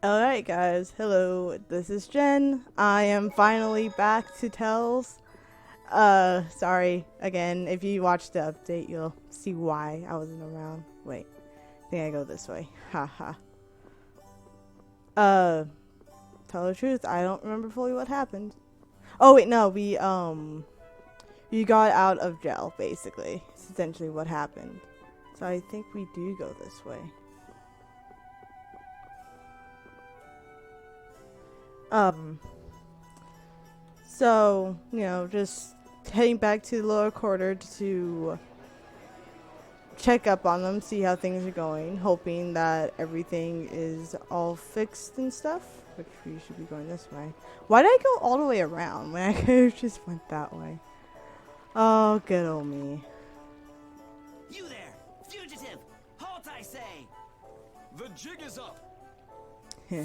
Alright guys, hello, this is Jen. I am finally back to Tells. Sorry, again, if you watch the update, you'll see why I wasn't around. Wait, I think I go this way. Haha. Tell the truth, I don't remember fully what happened. Oh wait, no, we got out of jail, basically. It's essentially what happened. So I think we do go this way. So, you know, just heading back to the lower quarter to check up on them, see how things are going, hoping that everything is all fixed and stuff, which we should be going this way. Why did I go all the way around when I could have just went that way? Oh, good old me. You there, fugitive! Halt, I say! The jig is up.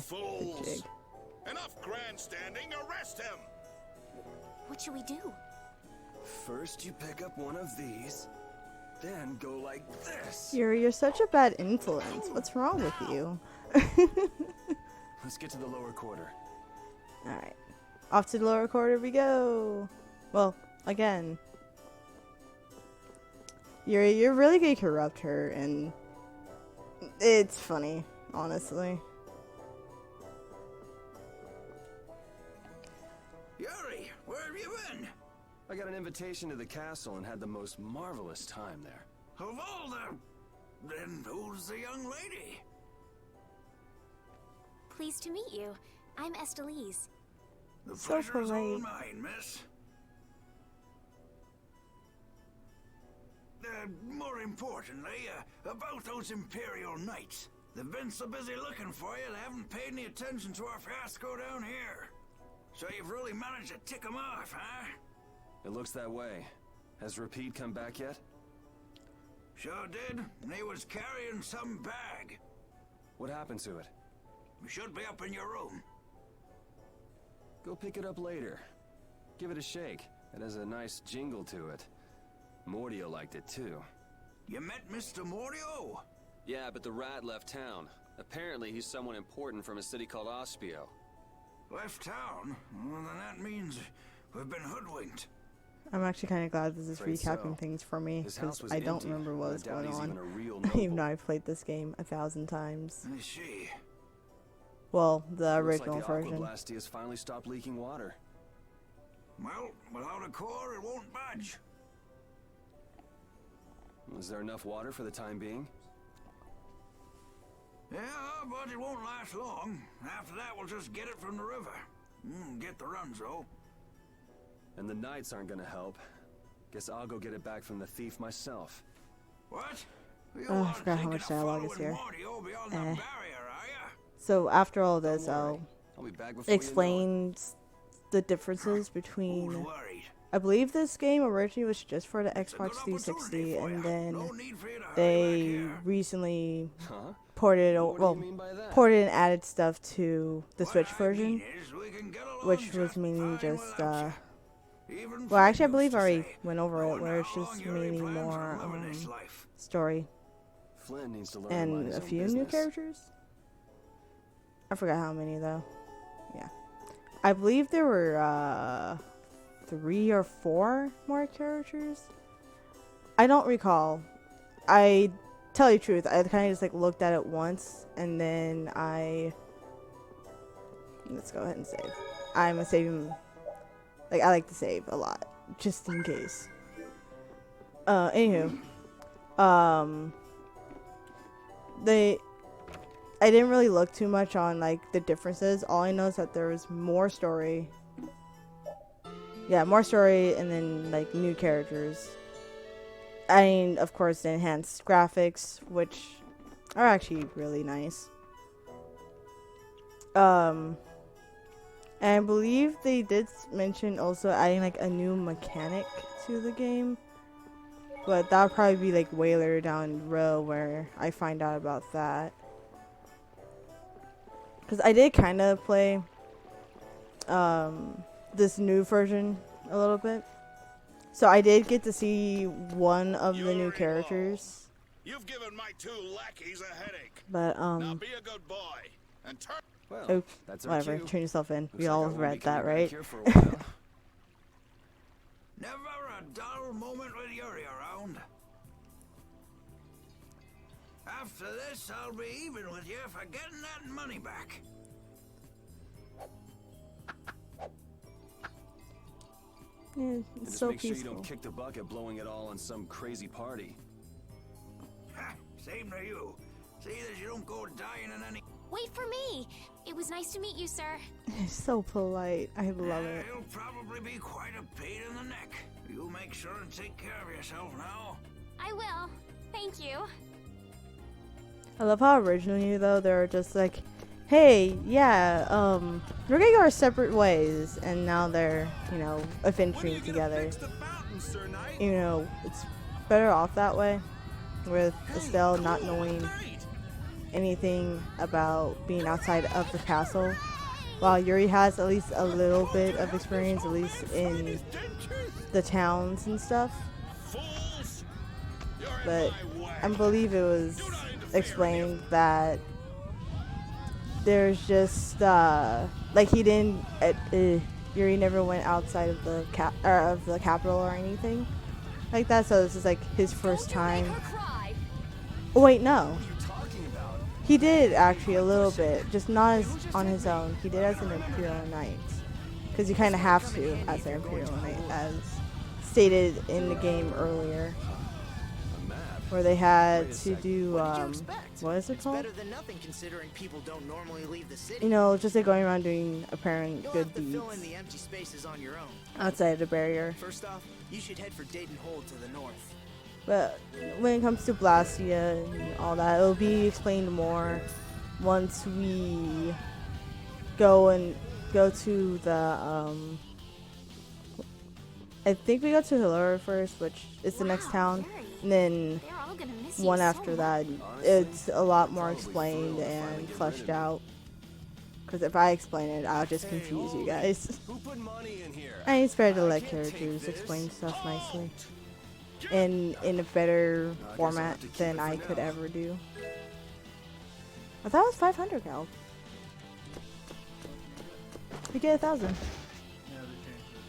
Fools. Jig. Enough grandstanding, arrest him! What should we do? First you pick up one of these, then go like this. You're such a bad influence. What's wrong with you? Let's get to the lower quarter. Alright. Off to the lower quarter we go. Well, again. You're really gonna corrupt her, and it's funny, honestly. Yuri, where have you been? I got an invitation to the castle and had the most marvelous time there. Of all the... Then who's the young lady? Pleased to meet you. I'm Estelle. The So pleasure's all polite. mine, miss. More importantly, about those Imperial Knights. They've been so busy looking for you, they haven't paid any attention to our fiasco down here. So you've really managed to tick them off, huh? It looks that way. Has Repeat come back yet? Sure did, and he was carrying some bag. What happened to it? It should be up in your room. Go pick it up later. Give it a shake. It has a nice jingle to it. Mordio liked it too. You met Mr. Mordio? Yeah, but the rat left town. Apparently he's someone important from a city called Ospio. Left town? Well, then that means we've been hoodwinked. I'm actually kind of glad this is Afraid recapping so. things for me, His house because was I don't empty, remember what and I was doubt going he's on. even a real Even though noble. I've played this game 1,000 times. I see. Well, the Looks original like the version. Aquablastia has finally stopped leaking water. Well, without a core, it won't budge. Is there enough water for the time being? Yeah, but it won't last long. After that, we'll just get it from the river. Get the runs, though. And the knights aren't gonna help. Guess I'll go get it back from the thief myself. What? You Oh, I aren't forgot how thinking much of dialogue is following here. Mordio beyond the Eh. barrier, are ya? So after all this, Don't worry. I'll I'll be back before you know it. explain the differences Who's between... worried? I believe this game originally was just for the It's a good Xbox 360, opportunity for and ya. then No need for you to hurry back they here. recently Huh? ported, What do well, you mean by that? ported and added stuff to the What Switch I version, mean is we can get along which was just mainly fine just, without ya. Even well, actually I Fred believe used I to already say, went over "I it, wonder where it's how just long Yuri mainly plans on more, living this life." story, Flynn needs to learn to mind and his a own few new business. characters. I forgot how many, though. Yeah. I believe there were, 3 or 4 more characters. I don't recall. I tell you the truth, I kind of just like looked at it once, and then let's go ahead and save. I'm a saving, like, I like to save a lot, just in case. Anywho, I didn't really look too much on like the differences. All I know is that there was more story. Yeah, more story, and then like new characters. I mean, of course, the enhanced graphics, which are actually really nice. And I believe they did mention also adding like a new mechanic to the game, but that'll probably be like way later down the road where I find out about that. Because I did kind of play this new version a little bit. So I did get to see one of the new characters. You've given my 2 lackeys a headache. But Now be a good boy and turn. Well, Oh, that's our whatever. cue. Turn yourself in. Looks We like I all won't be read that, coming back right? here for a while. Never a dull moment with Yuri around. After this, I'll be even with you for getting that money back. Yeah, And it's just so make sure you peaceful. don't kick the bucket blowing it all on some crazy party. Ha, same to you. See that you don't go dying in any... Wait for me! It was nice to meet you, sir. It's so polite. I love it. You'll probably be quite a pain in the neck. You make sure and take care of yourself now. I will. Thank you. I love how originally though they're just like, hey, yeah, we're gonna go our separate ways, and now they're, you know, adventuring together. You know, it's better off that way, with Estelle not knowing anything about being outside of the castle, while Yuri has at least a little bit of experience, at least in the towns and stuff. But I believe it was explained that there's just like he didn't Yuri never went outside of the capital or anything like that, so this is like his first time. Oh wait, no, he did actually a little bit, just not as on his own. He did as an Imperial Knight, because you kind of have to as an Imperial Knight, as stated in the game earlier, where they had to do what is it called? Better than nothing considering people don't normally leave the city. You know, just like going around doing apparent You'll good have to deeds fill in the empty spaces on your own. outside the barrier. First off, you should head for Dayton Hold to the north. But when it comes to Blastia and all that, it'll be explained more once we go to the I think we go to Hillary first, which is the next town, and then They're all gonna miss one you after so that, it's a lot more explained and fleshed out. Because if I explain it, I'll just confuse you guys. Who put money in here? I think it's better to let characters explain stuff nicely, and in a better format than I could ever do. I thought it was 500 cal. You get 1,000.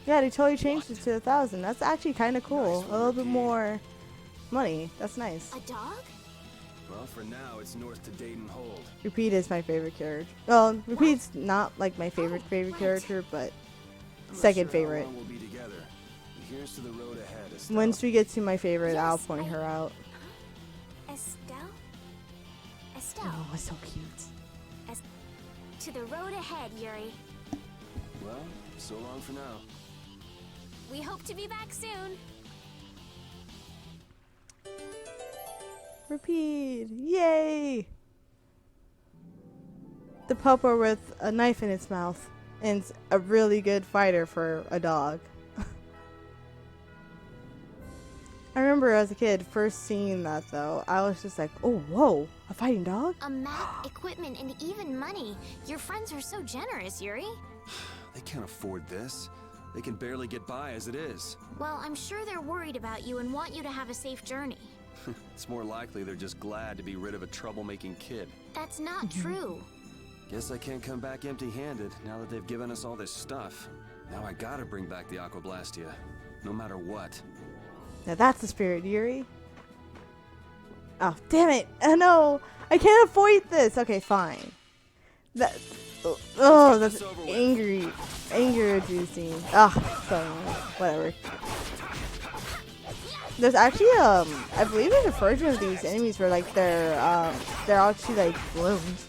Yeah, they totally changed it to 1,000. That's actually kind of cool. A little bit more money. That's nice. A dog? Well, for now, it's north to Dayton Hold. Repeat is my favorite character. Well, Repeat's not like my favorite character, but I'm not second sure how favorite. long we'll be together. But here's to the road ahead, Estelle. Once we get to my favorite, I'll Yes, point her out. Estelle? Estelle. Oh, it's so cute. To the road ahead, Yuri. Well, so long for now. We hope to be back soon. Repeat! Yay! The pupper with a knife in its mouth, and it's a really good fighter for a dog. I remember as a kid first seeing that though, I was just like, oh whoa, a fighting dog? A map, equipment, and even money. Your friends are so generous, Yuri. They can't afford this. They can barely get by as it is. Well, I'm sure they're worried about you and want you to have a safe journey. It's more likely they're just glad to be rid of a troublemaking kid. That's not true. Guess I can't come back empty-handed now that they've given us all this stuff. Now I gotta bring back the Aquablastia, no matter what. Now that's the spirit, Yuri. Oh, damn it! Oh no! I can't avoid this! Okay, fine. That... Oh, that's anger-inducing. Ah, so whatever. There's actually I believe there's a version of these enemies where like they're actually like blooms.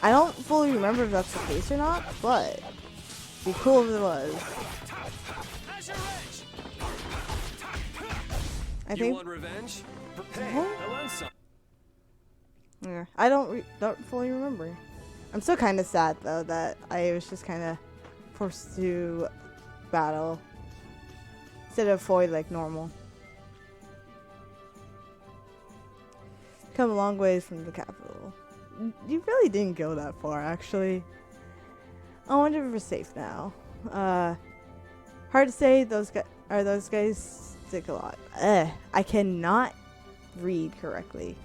I don't fully remember if that's the case or not, but it'd be cool if it was. I You think. want revenge? Hey, Huh? I learned something. Yeah, I don't fully remember. I'm still kind of sad though that I was just kind of forced to battle instead of avoid like normal. Come a long ways from the capital. You really didn't go that far, actually. I wonder if we're safe now. Hard to say. Those guys stick a lot. I cannot read correctly.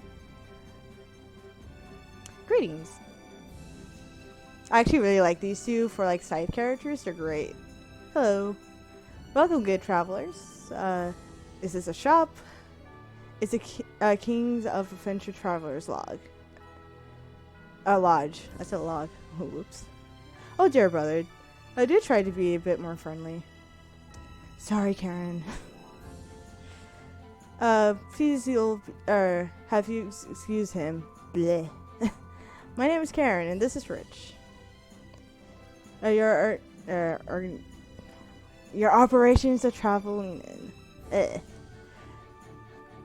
Greetings. I actually really like these two for like side characters. They're great. Hello. Welcome, good travelers. This is a shop. It's a Kings of Adventure Travelers log. A lodge. I said log. Oh, whoops. Oh, dear brother. I do try to be a bit more friendly. Sorry, Karen. Please have you excuse him. Bleh. My name is Karen, and this is Rich. Your operations are traveling in.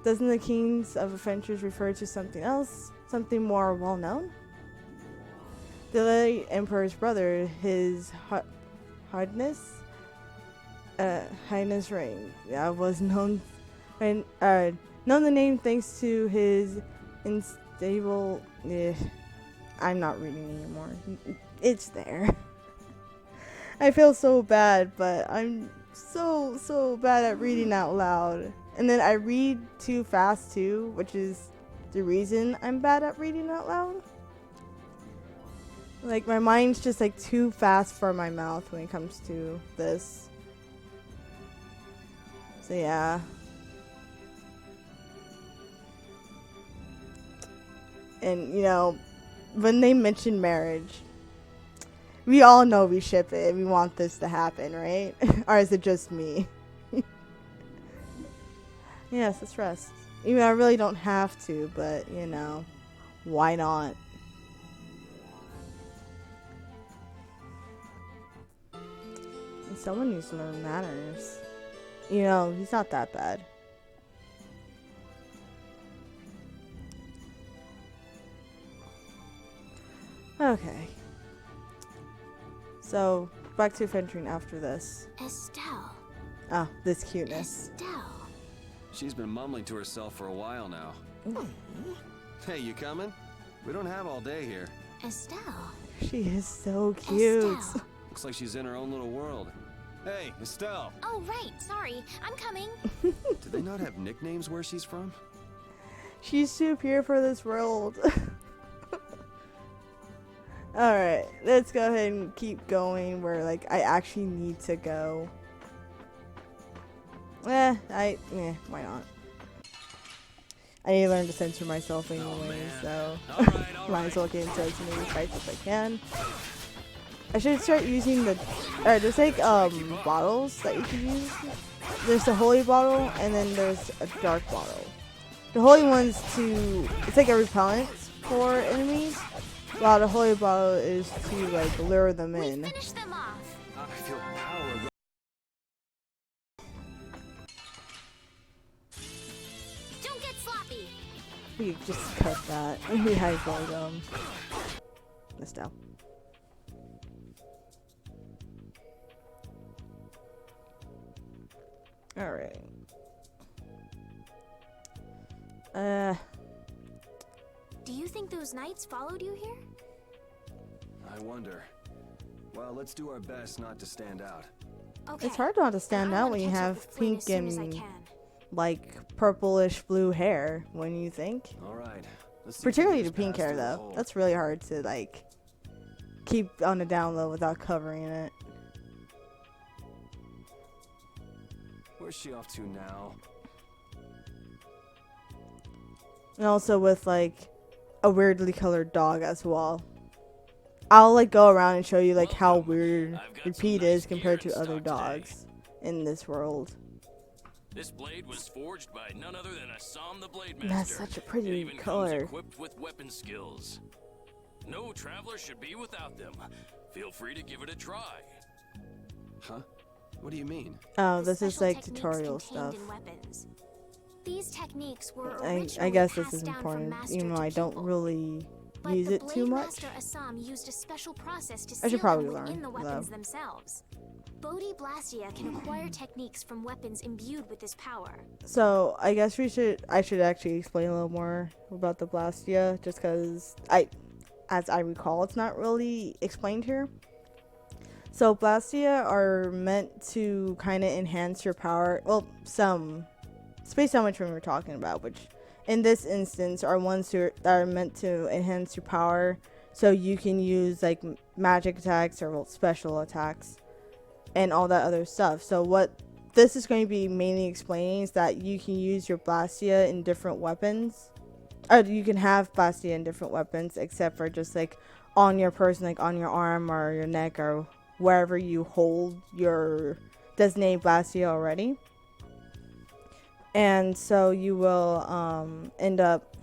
Doesn't the Kings of Adventures refer to something else? Something more well-known? The late Emperor's brother, his Highness Reign, was known the name thanks to his unstable. I'm not reading anymore. It's there. I feel so bad, but I'm so bad at reading out loud. And then I read too fast too, which is the reason I'm bad at reading out loud. Like, my mind's just like too fast for my mouth when it comes to this. So yeah. And you know, when they mention marriage, we all know we ship it. We want this to happen, right? Or is it just me? Yes, let's rest. Even I really don't have to, but you know, why not? And someone needs to learn manners. You know, he's not that bad. Okay. So, back to adventuring after this. Estelle. Oh, this cuteness. Estelle. She's been mumbling to herself for a while now. Hey, you coming? We don't have all day here. Estelle. She is so cute. Estelle. Looks like she's in her own little world. Hey, Estelle! Oh, right. Sorry. I'm coming. Do they not have nicknames where she's from? She's too pure for this world. Alright, let's go ahead and keep going where like I actually need to go. Why not? I need to learn to censor myself anyway, so might as well get into as many fights as I can. I should start using the there's like bottles that you can use. There's the holy bottle and then there's a dark bottle. The holy one's it's like a repellent for enemies, while the holy bottle is to like lure them in. Finish them off. I feel power. Don't get sloppy. We could just cut that. We had Estelle. Alright. Do you think those knights followed you here? I wonder. Well, let's do our best not to stand out. Okay. It's hard not to stand out when you have pink and like purplish blue hair, when you think. All right. Let's see Particularly if the we can pink pass hair through the though. hole. That's really hard to like keep on the down low without covering it. Where's she off to now? And also with like a weirdly colored dog as well. I'll like go around and show you like how weird Repeat is compared to other dogs in this world. This blade was forged by none other than Assam the Blade Master. That's such a pretty It even color. comes equipped with weapon skills. No traveler should be without them. Feel free to give it a try. Huh? What do you mean? Oh, The this is special like techniques tutorial contained stuff. in weapons. These techniques were I originally guess this passed is down from important, master even though to I don't pupil. really But use the it too Blade much. Master Assam used a special process to I should seal probably them learn, within the weapons though. themselves. Bodhi Blastia can acquire techniques from weapons imbued with this power. So I guess I should actually explain a little more about the Blastia, just because as I recall, it's not really explained here. So Blastia are meant to kind of enhance your power. Well, it's based on which one we're talking about, which in this instance are ones that are meant to enhance your power, so you can use like magic attacks or special attacks and all that other stuff. So what this is going to be mainly explaining is that you can use your Blastia in different weapons, or you can have Blastia in different weapons, except for just like on your person, like on your arm or your neck or wherever you hold your designated Blastia already. And so you will end up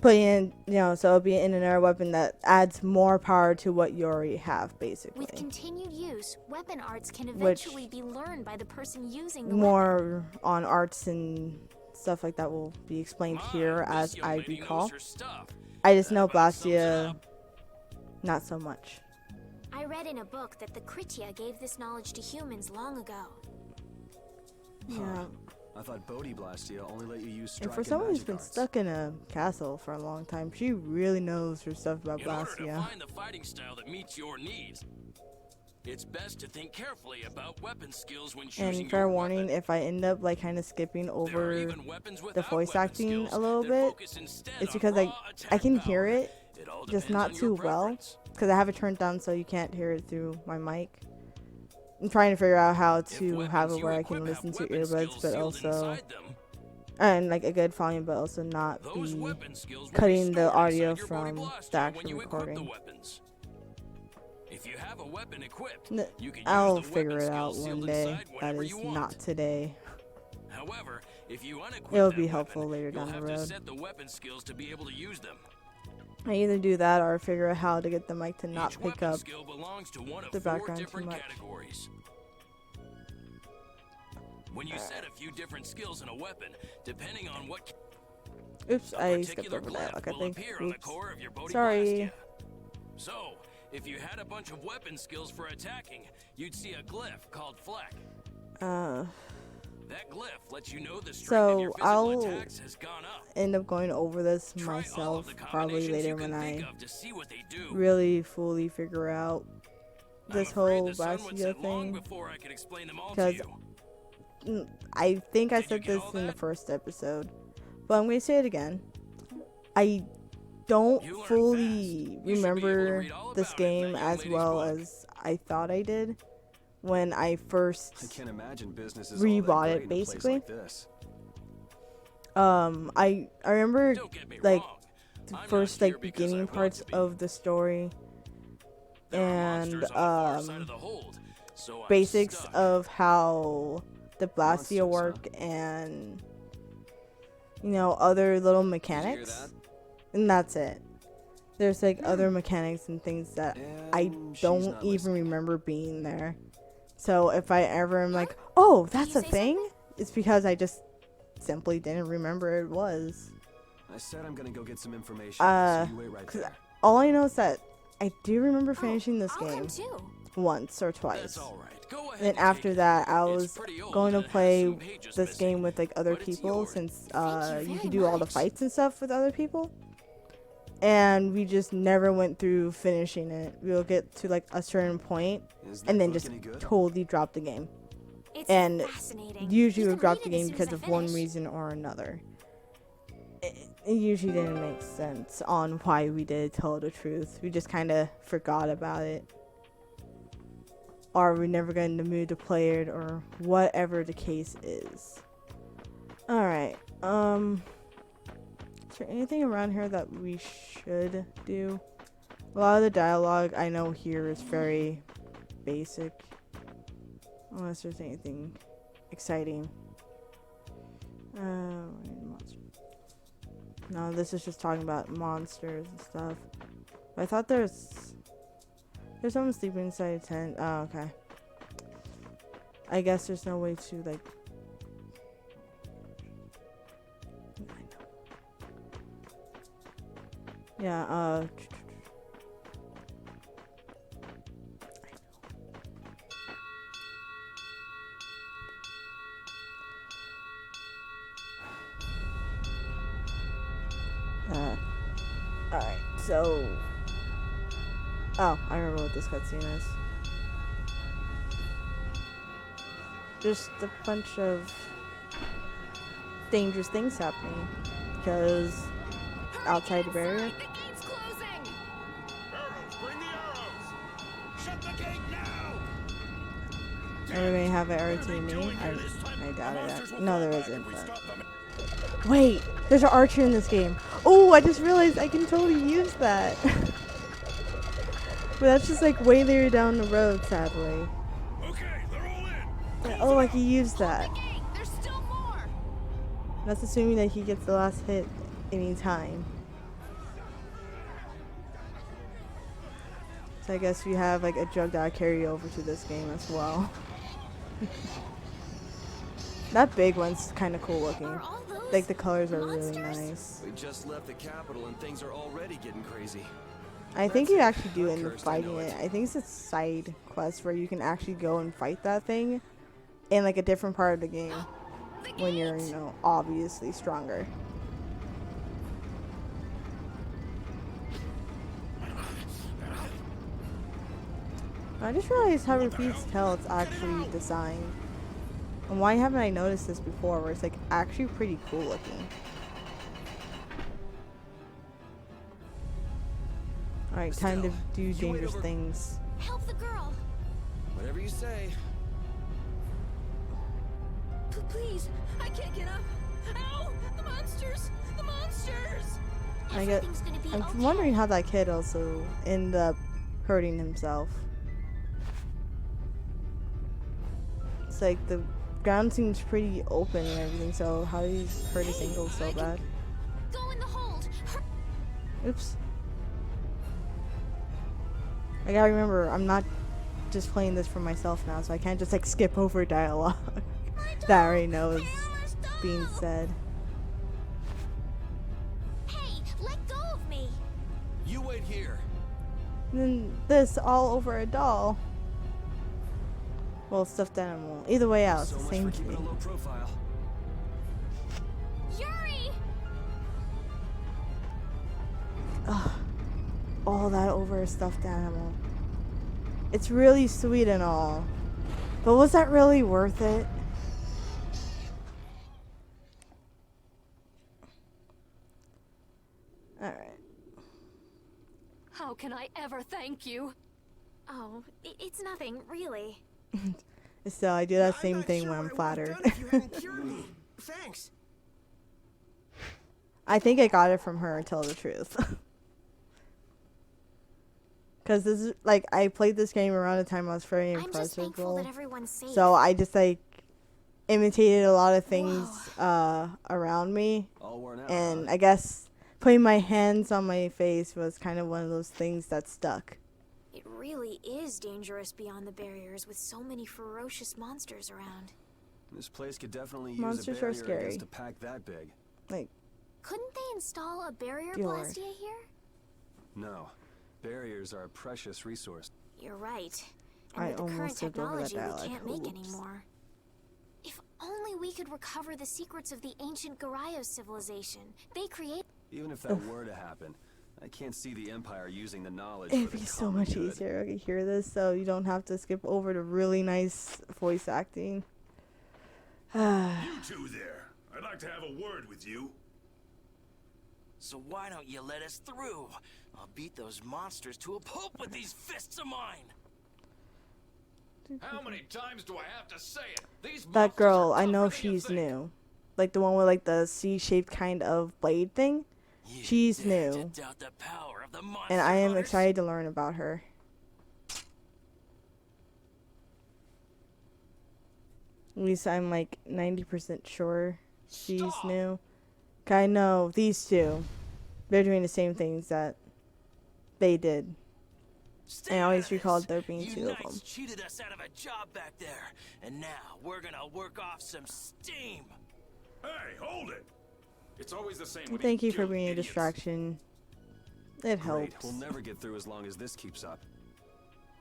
putting in, so it'll be in another weapon that adds more power to what you already have, basically. With continued use, weapon arts can eventually be learned by the person using the weapon. More on arts and stuff like that will be explained here as I recall. I just know Blastia, not so much. I read in a book that the Kritia gave this knowledge to humans long ago. Yeah. I thought Bodhi Blastia only let you use strike And for and someone who's magic been arts. stuck in a castle for a long time, she really knows her stuff about In order to Blastia. find the fighting style that meets your needs, it's best to think carefully about weapon skills when choosing And fair your warning, weapon. if I end up like kind of skipping There are over even weapons the without voice weapon acting skills a little that bit, focus instead it's on because raw I attack can power. hear it, It all just depends not on too your well, preference. because I have it turned down so you can't hear it through my mic. I'm trying to figure out how If to weapons have it you where I equip can have listen to weapon earbuds, skills but sealed also, inside them, and like a good volume, but also not those be weapon skills will be cutting the stored audio inside your Bodhi from Blaster the when actual you equip the recording. weapons. If you have a weapon equipped, N- you can I'll use the figure weapon it out skills one sealed day. inside That whenever is you want. not today. However, if you unequip It'll that be weapon, helpful later you'll down the have to road. set the weapon skills to be able to use them. I either do that or figure out how to get the mic to not Each pick weapon up skill belongs to one of the 4 background too different much. categories. When you set a few different skills in a weapon, depending on what Oops, a I skipped particular over glyph that. I will think. appear on the Oops. core of your Bodhi Sorry. Blastia. So, if you had a bunch of weapon skills for attacking, you'd see a glyph called Fleck. That glyph lets you know the strength of your So physical I'll attacks has gone up. end up going over this Try all of myself the probably combinations later you when can think I of to see what they do. really fully figure out this I'm afraid whole the sun would Blastia set long thing. before I could explain them all to Because you. I think I Did you said get this all in the that? first episode, but I'm going to say it again. I don't You learn fully fast. You should be able to remember read all this about it in game that young as lady's well book. as I thought I did when I I first can't imagine business is rebought all that it, great in a place basically. like this. I remember Don't get me like wrong. the I'm not first here like because I beginning want parts to be. of the story There are and monsters on the far side of the hold, so I'm basics stuck. of how the Blastia Monsters, huh? work and other little Did you hear mechanics, that? and that's it. There's like other mechanics and things that I And she's don't not even listening. remember being there. So if I ever am like, oh, Did that's you a say thing, something? it's because I just simply didn't remember it was. I said I'm gonna go get some information. Uh, so you wait right 'cause there. All I know is that I do remember finishing this I'll come game too. once or That's twice. all right. Go ahead And and after take it. that, I It's was pretty old going to and it has play some pages this missing, game with like other but it's people yours. since Thank you you very can do all the much. fights and stuff with other people. And we just never went through finishing it. We'll get to like a certain point Is that and then book just any good? totally drop the game. It's And fascinating. Usually You we'll can drop read the it as game soon as because I of one finish. reason or another. It usually didn't make sense on why we did, tell the truth. We just kind of forgot about it. Or we never got in the mood to play it, or whatever the case is. Alright, is there anything around here that we should do? A lot of the dialogue I know here is very basic. Unless there's anything exciting. No, this is just talking about monsters and stuff. But I thought there's someone sleeping inside a tent. Oh, okay. I guess there's no way to like. Yeah. Alright, so... Oh, I remember what this cutscene is. Just a bunch of dangerous things happening. Because outside the barrier... Shut the gate now! Are we gonna have it archer me? I doubt it. No, there isn't. But... Wait, there's an archer in this game. Oh, I just realized I can totally use that. But that's just like way there down the road, sadly. Okay, they're all in. Oh, I can use that. There's still more. That's assuming that he gets the last hit anytime. So I guess we have like a drug that I carry over to this game as well. That big one's kind of cool looking. Are all those Like the colors are really monsters? nice. We just left the capital and things are already getting crazy. I think you actually do end up Cursed, I fighting know it. it. I think it's a side quest where you can actually go and fight that thing in like a different part of the game when you're, you know, obviously stronger. I just realized how Repeat's tail it's actually designed. And why haven't I noticed this before, where it's like actually pretty cool looking. Alright, time to do dangerous things. Help the girl. Whatever you say. Please, I can't get up. Ow! The monsters! The monsters! Everything's gonna be I'm okay. wondering how that kid also ended up hurting himself. It's like the ground seems pretty open and everything, so how did he hurt his ankle so bad? Go in the hold. Oops. I gotta remember, I'm not just playing this for myself now, so I can't just like skip over dialogue that I already know is being said. Hey, let go of me. You wait here. And then this all over a doll. Well, stuffed animal. Either way out, it's So the much same for keeping a thing. low profile. Yuri! All that over a stuffed animal. It's really sweet and all. But was that really worth it? Alright. How can I ever thank you? Oh, it's nothing, really. So I do that I'm same not thing sure when I'm what I would've flattered. done if you hadn't cured me. Thanks. I think I got it from her, to tell the truth. Because this is, like, I played this game around the time I was very I'm just impressed with thankful that Roll. everyone's safe. So I just, like, imitated a lot of things around me. All worn out. And huh? I guess putting my hands on my face was kind of one of those things that stuck. It really is dangerous beyond the barriers with so many ferocious monsters around. This place could definitely use Monsters a are barrier scary. against a pack that big. Like, Couldn't they install a barrier Dear Lord. blastia here? No. Barriers are a precious resource. You're right. And I with the current almost skipped over that technology, we dialogue. can't make Oops. anymore. If only we could recover the secrets of the ancient Garayos civilization. They create. Even if that were to happen, I can't see the Empire using the knowledge it'd for be the so common much good. easier if I could hear this, so you don't have to skip over the really nice voice acting. You two there. I'd like to have a word with you. So why don't you let us through? I'll beat those monsters to a pulp with these fists of mine. How many times do I have to say it? These That monsters girl, are I know tougher than you she's think. new. Like the one with like the C-shaped kind of blade thing. You She's dare new. to doubt the power of the monster And I am hunters? excited to learn about her. At least I'm like 90% sure she's new. 'Cause I know these two, they're doing the same things that they did. Stay I always out of recalled this. there being You two of knights them. cheated us out of a job back there, and now we're gonna work off some steam. Hey, hold it! It's always the same. with Thank these you for guild being a idiots. distraction. It Great. helps. We'll never get through as long as this keeps up.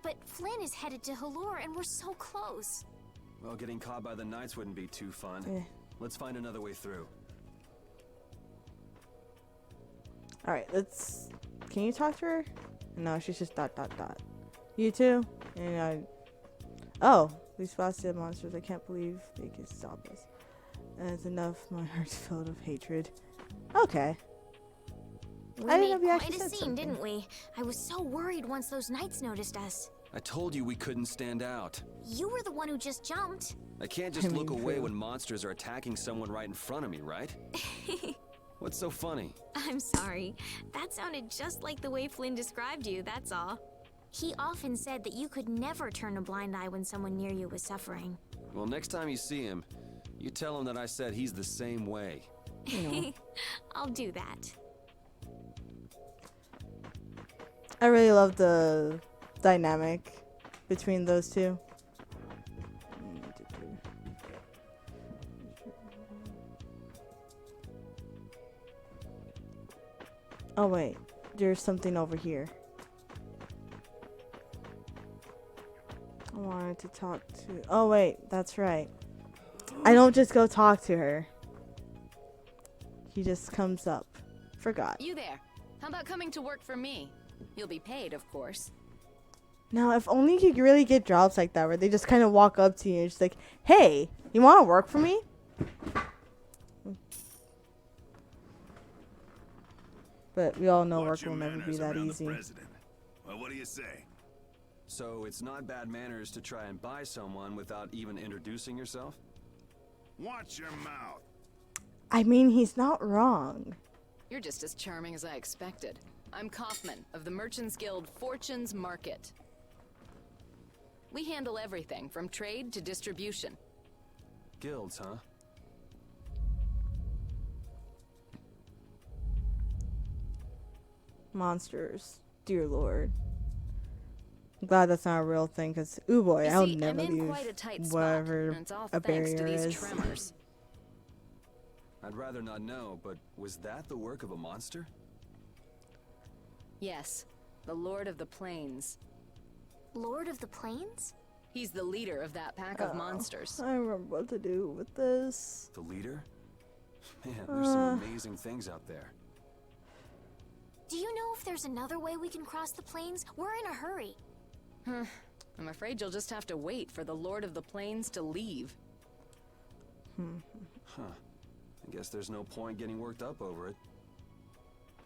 But Flynn is headed to Halure, and we're so close. Well, getting caught by the Knights wouldn't be too fun. Eh. Let's find another way through. Alright, let's... Can you talk to her? No, she's just ... You too? And oh, these blasted monsters, I can't believe they can stop us. And it's enough, my heart's filled with hatred. Okay. We I didn't made know we quite actually a said scene, something. didn't we? I was so worried once those knights noticed us. I told you we couldn't stand out. You were the one who just jumped. I can't just look away true. when monsters are attacking someone right in front of me, right? What's so funny? I'm sorry. That sounded just like the way Flynn described you, that's all. He often said that you could never turn a blind eye when someone near you was suffering. Well, next time you see him, you tell him that I said he's the same way. I'll do that. I really love the dynamic between those two. Oh wait, there's something over here. I wanted to talk to... Oh wait, that's right. I don't just go talk to her. He just comes up. Forgot. You there. How about coming to work for me? You'll be paid, of course. Now, if only you could really get jobs like that where they just kind of walk up to you and just like, hey, you want to work for me? But we all know work will never be that easy. Well, what do you say? So it's not bad manners to try and buy someone without even introducing yourself? Watch your mouth. I mean, he's not wrong. You're just as charming as I expected. I'm Kaufman of the Merchants Guild Fortune's Market. We handle everything from trade to distribution. Guilds, huh? Monsters. Dear Lord. I'm glad that's not a real thing, because, ooh boy, I'll never leave whatever a barrier is. Tremors. I'd rather not know, but was that the work of a monster? Yes, the Lord of the Plains. Lord of the Plains? He's the leader of that pack of monsters. I remember what to do with this. The leader? Man, there's some amazing things out there. Do you know if there's another way we can cross the plains? We're in a hurry. I'm afraid you'll just have to wait for the Lord of the Plains to leave. Huh. I guess there's no point getting worked up over it.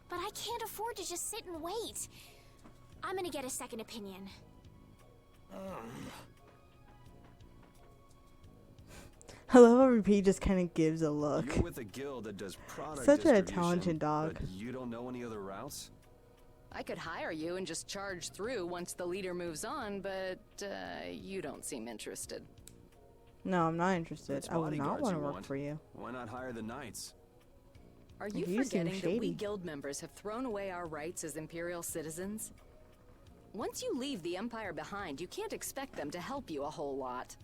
But I can't afford to just sit and wait. I'm gonna get a second opinion. I love how Repeat just kind of gives a look. You're with a guild that does product Such a distribution, talented dog. But you don't know any other routes? I could hire you and just charge through once the leader moves on, but you don't seem interested. No, I'm not interested. It's I would not bodyguards want to you work want. for you. Why not hire the knights? Are you You seem forgetting that we shady. guild members have thrown away our rights as Imperial citizens? Once you leave the Empire behind, you can't expect them to help you a whole lot.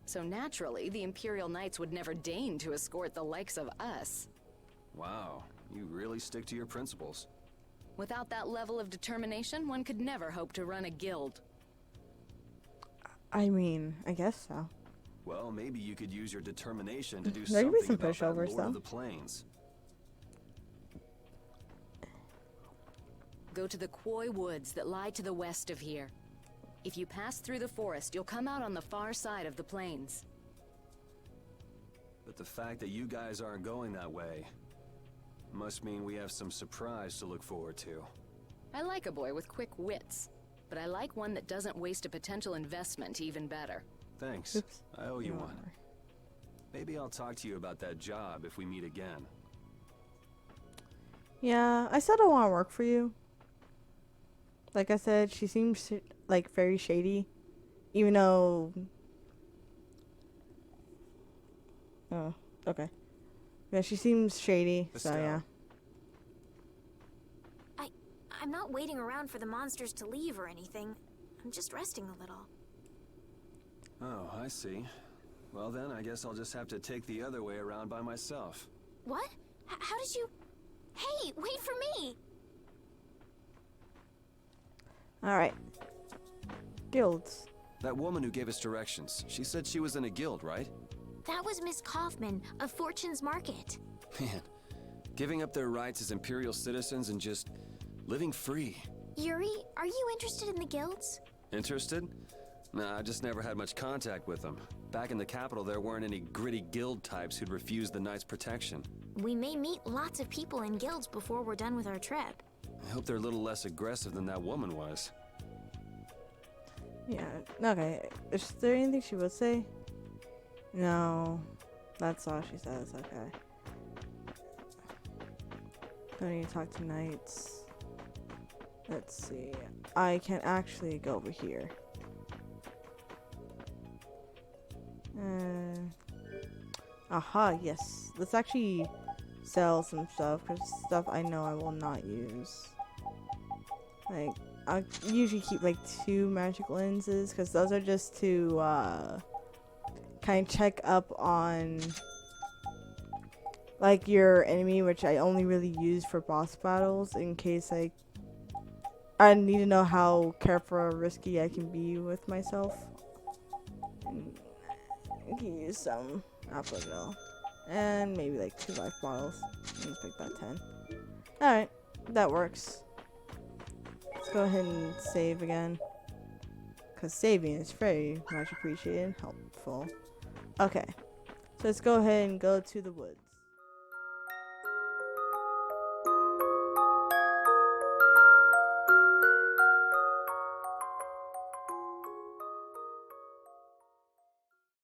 So naturally, the Imperial Knights would never deign to escort the likes of us. Wow, you really stick to your principles. Without that level of determination, one could never hope to run a guild. I mean, I guess so. Well, maybe you could use your determination to do There could be something some about that pushovers, Lord though. of the Plains. Go to the Koi Woods that lie to the west of here. If you pass through the forest, you'll come out on the far side of the plains. But the fact that you guys aren't going that way must mean we have some surprise to look forward to. I like a boy with quick wits, but I like one that doesn't waste a potential investment even better. Thanks. Oops. I owe you one. Maybe I'll talk to you about that job if we meet again. Yeah, I still don't want to work for you. Like I said, she seems like very shady, even though... Oh, okay. Yeah, she seems shady, so Estelle. yeah. I'm not waiting around for the monsters to leave or anything. I'm just resting a little. Oh, I see. Well then, I guess I'll just have to take the other way around by myself. What? How did you... Hey, wait for me! Alright. Guilds. That woman who gave us directions, she said she was in a guild, right? That was Miss Kaufman of Fortune's Market. Man, giving up their rights as Imperial citizens and just living free. Yuri, are you interested in the guilds? Interested? Nah, I just never had much contact with them. Back in the capital, there weren't any gritty guild types who'd refuse the Knights' protection. We may meet lots of people in guilds before we're done with our trip. I hope they're a little less aggressive than that woman was. Yeah, okay. Is there anything she would say? No. That's all she says, okay. Don't need to talk to Knights. Let's see. I can actually go over here. Aha, yes. Let's actually sell some stuff, because stuff I know I will not use. Like, I usually keep like 2 magic lenses, because those are just to kind of check up on like your enemy, which I only really use for boss battles in case like I need to know how careful or risky I can be with myself. And I can use some apple gel and maybe like 2 life bottles. Let's pick that 10. Alright, that works. Let's go ahead and save again, because saving is very much appreciated and helpful. Okay, so let's go ahead and go to the woods.